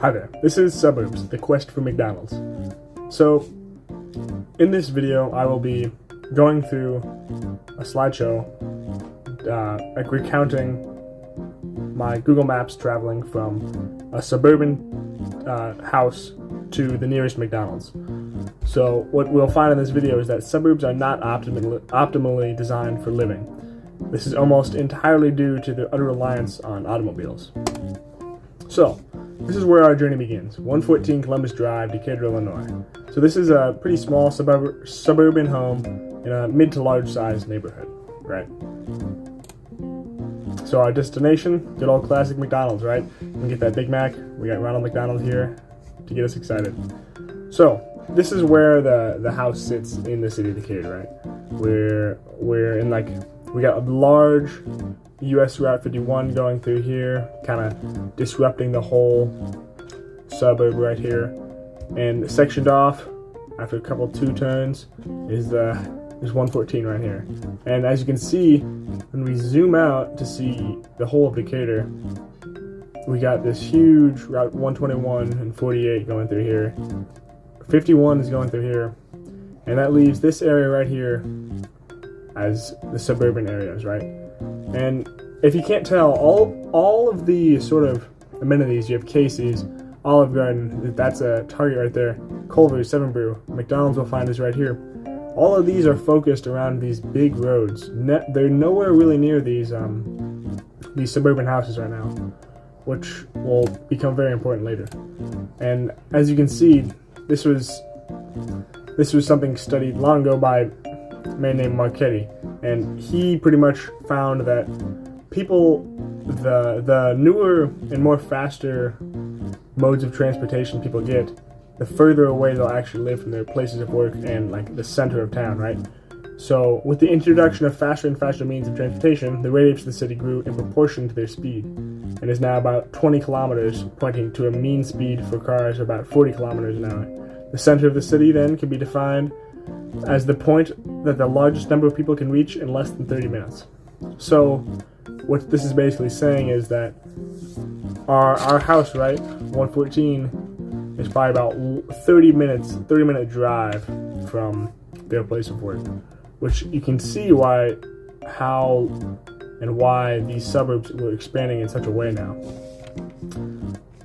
Hi there, this is Suburbs, the quest for McDonald's. So, in this video I will be going through a slideshow recounting my Google Maps traveling from a suburban house to the nearest McDonald's. So what we'll find in this video is that suburbs are not optimally designed for living. This is almost entirely due to the utter reliance on automobiles. So, this is where our journey begins. 114 Columbus Drive, Decatur, Illinois. So this is a pretty small suburban home in a mid to large sized neighborhood, right? So our destination, good old classic McDonald's, right? We get that Big Mac. We got Ronald McDonald here to get us excited. So this is where the house sits in the city of Decatur, right? We're in we got a large US Route 51 going through here, kind of disrupting the whole suburb right here. And sectioned off after a couple two turns is 114 right here. And as you can see, when we zoom out to see the whole of Decatur, we got this huge Route 121 and 48 going through here. 51 is going through here, and that leaves this area right here as the suburban areas, right? And if you can't tell, all of the sort of amenities, you have Casey's, Olive Garden, that's a Target right there, Culver's, Seven Brew, McDonald's will find us right here. All of these are focused around these big roads. They're nowhere really near these suburban houses right now, which will become very important later. And as you can see, this was something studied long ago by a man named Marchetti, and he pretty much found that people, the newer and more faster modes of transportation people get, the further away they'll actually live from their places of work and like the center of town, right? So with the introduction of faster and faster means of transportation, the radius of the city grew in proportion to their speed, and is now about 20 kilometers, pointing to a mean speed for cars of about 40 kilometers an hour. The center of the city then can be defined as the point that the largest number of people can reach in less than 30 minutes. So what this is basically saying is that our house, right, 114, is probably about 30-minute drive from their place of work, which you can see how and why these suburbs were expanding in such a way now.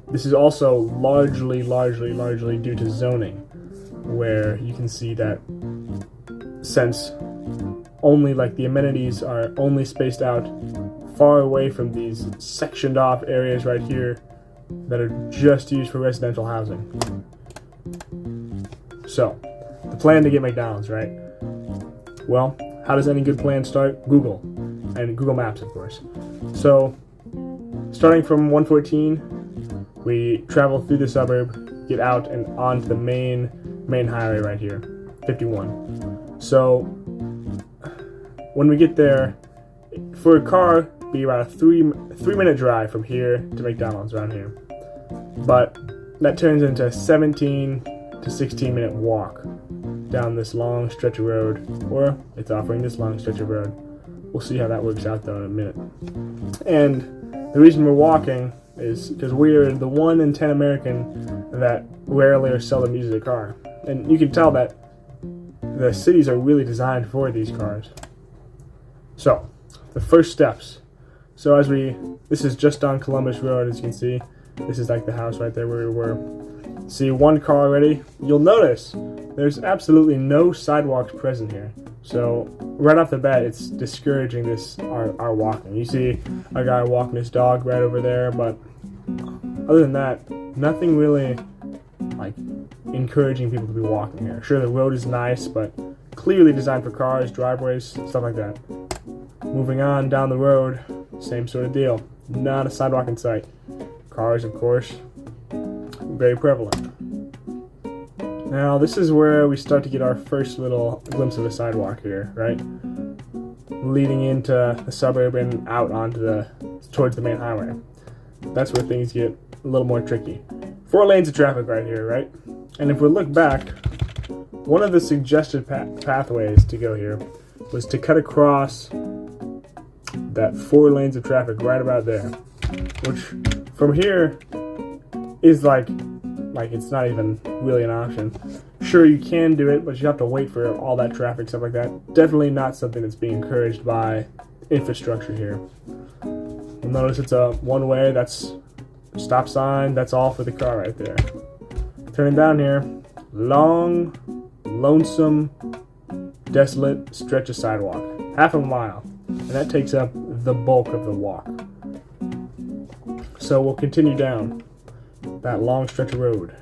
This is also largely due to zoning, where you can see that since only the amenities are only spaced out far away from these sectioned off areas right here that are just used for residential housing. So, the plan to get McDonald's, right? Well, how does any good plan start? Google, and Google Maps, of course. So, starting from 114, we travel through the suburb, get out and onto the main highway right here, 51. So, when we get there, for a car, be about a three-minute drive from here to McDonald's around here. But that turns into a 17 to 16-minute walk down this long stretch of road, or it's offering this long stretch of road. We'll see how that works out though in a minute. And the reason we're walking is because we're the 1 in 10 American that rarely or seldom uses a car. And you can tell that the cities are really designed for these cars. So, the first steps. So this is just on Columbus Road, as you can see. This is like the house right there where we were. See one car already. You'll notice there's absolutely no sidewalks present here. So right off the bat, it's discouraging our walking. You see a guy walking his dog right over there, but other than that, nothing really encouraging people to be walking here. Sure, the road is nice, but clearly designed for cars, driveways, stuff like that. Moving on down the road, same sort of deal. Not a sidewalk in sight. Cars, of course, very prevalent. Now, this is where we start to get our first little glimpse of a sidewalk here, right? Leading into the suburb and out towards the main highway. That's where things get a little more tricky. 4 lanes of traffic right here, right? And if we look back, one of the suggested pathways to go here was to cut across that 4 lanes of traffic right about there, which from here is like it's not even really an option. Sure, you can do it, but you have to wait for all that traffic, stuff like that. Definitely not something that's being encouraged by infrastructure here. You'll notice it's a one-way. That's stop sign. That's all for the car right there. Turning down here, long, lonesome, desolate stretch of sidewalk, half a mile, and that takes up the bulk of the walk. So we'll continue down that long stretch of road.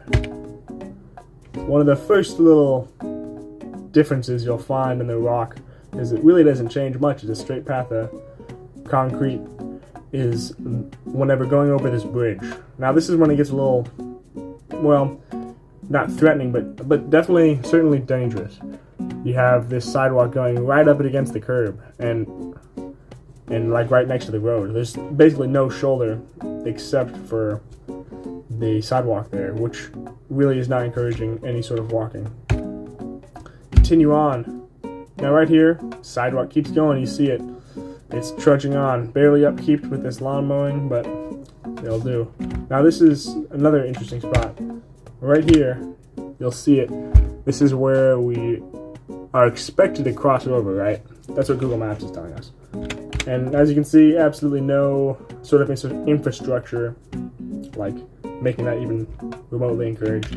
One of the first little differences you'll find in the rock is it really doesn't change much. It's a straight path of concrete is whenever going over this bridge. Now this is when it gets a little, well, not threatening, but definitely, certainly dangerous. You have this sidewalk going right up against the curb and like right next to the road. There's basically no shoulder except for the sidewalk there, which really is not encouraging any sort of walking. Continue on. Now right here, sidewalk keeps going. You see it. It's trudging on, barely upkeep with this lawn mowing, but it'll do. Now this is another interesting spot. Right here, you'll see it. This is where we are expected to cross over, right? That's what Google Maps is telling us. And as you can see, absolutely no sort of infrastructure, like making that even remotely encouraged.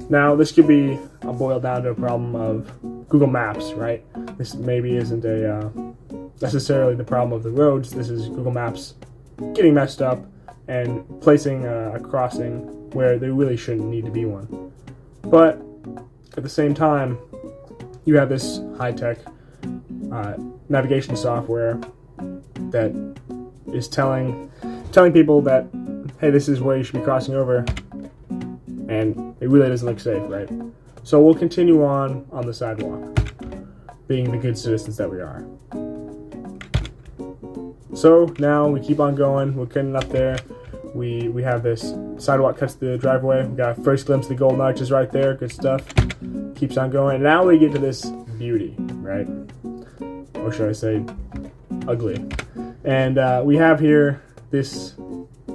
Now, this could be boiled down to a problem of Google Maps, right? This maybe isn't necessarily the problem of the roads. This is Google Maps getting messed up and placing a crossing where there really shouldn't need to be one. But at the same time, you have this high-tech navigation software that is telling people that, hey, this is where you should be crossing over, and it really doesn't look safe, right? So we'll continue on the sidewalk, being the good citizens that we are. So now we keep on going. We're getting up there. We have this sidewalk cuts through the driveway. We got a first glimpse of the golden arches right there. Good stuff. Keeps on going. Now we get to this beauty, right? Or should I say ugly? And we have here this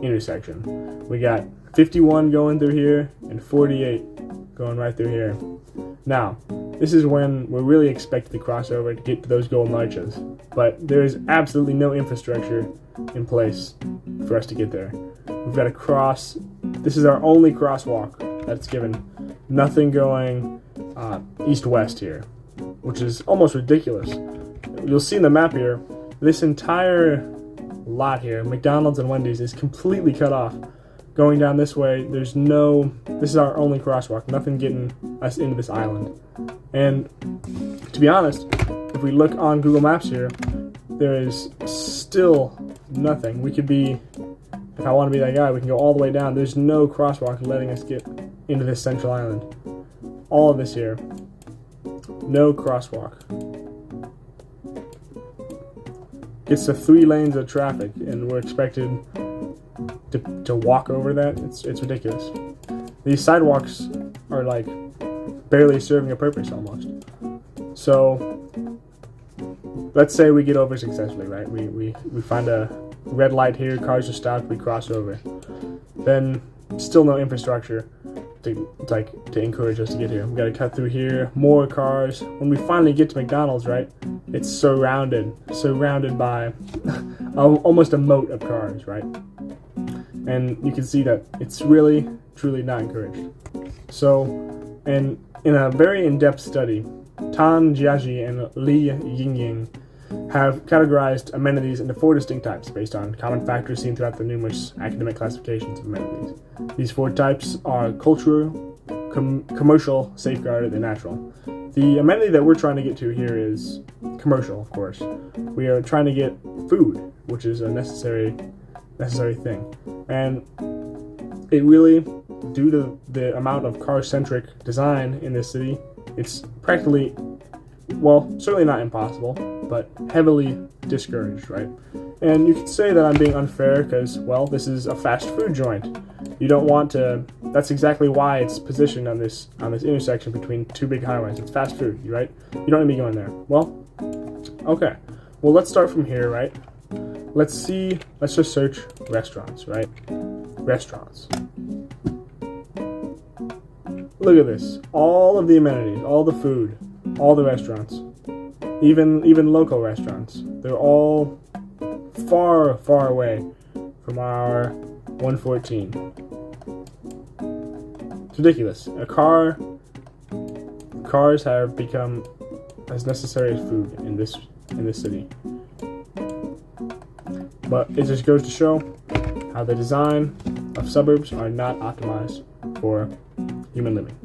intersection. We got 51 going through here and 48 going right through here. Now, this is when we're really expected to cross over to get to those golden arches, but there is absolutely no infrastructure in place for us to get there. We've got to cross. This is our only crosswalk that's given. Nothing going east-west here, which is almost ridiculous. You'll see in the map here, this entire lot here, McDonald's and Wendy's, is completely cut off. Going down this way, this is our only crosswalk, nothing getting us into this island. And to be honest, if we look on Google Maps here, there is still nothing. We could be, if I want to be that guy, we can go all the way down. There's no crosswalk letting us get into this central island. All of this here, no crosswalk. Gets to 3 lanes of traffic, and we're expected to walk over that. It's ridiculous. These sidewalks are like barely serving a purpose almost. So let's say we get over successfully, right? We find a red light here, cars are stopped, we cross over. Then still no infrastructure to encourage us to get here. We gotta cut through here, more cars. When we finally get to McDonald's, right, it's surrounded by almost a moat of cars, right? And you can see that it's really, truly not encouraged. So, and in a very in-depth study, Tan Jiaji and Li Yingying have categorized amenities into 4 distinct types based on common factors seen throughout the numerous academic classifications of amenities. These 4 types are cultural, commercial, safeguarded, and natural. The amenity that we're trying to get to here is commercial, of course. We are trying to get food, which is a necessary thing. And it really, due to the amount of car-centric design in this city, it's practically, well, certainly not impossible, but heavily discouraged, right? And you could say that I'm being unfair because, well, this is a fast food joint. You don't want to, that's exactly why it's positioned on this intersection between 2 big highways. It's fast food, right? You don't need to be going there. Well, okay. Well, let's start from here, right? Let's just search restaurants, right? Restaurants. Look at this. All of the amenities, all the food, all the restaurants, even local restaurants. They're all far, far away from our 114. It's ridiculous. Cars have become as necessary as food in this city. But it just goes to show how the design of suburbs are not optimized for human living.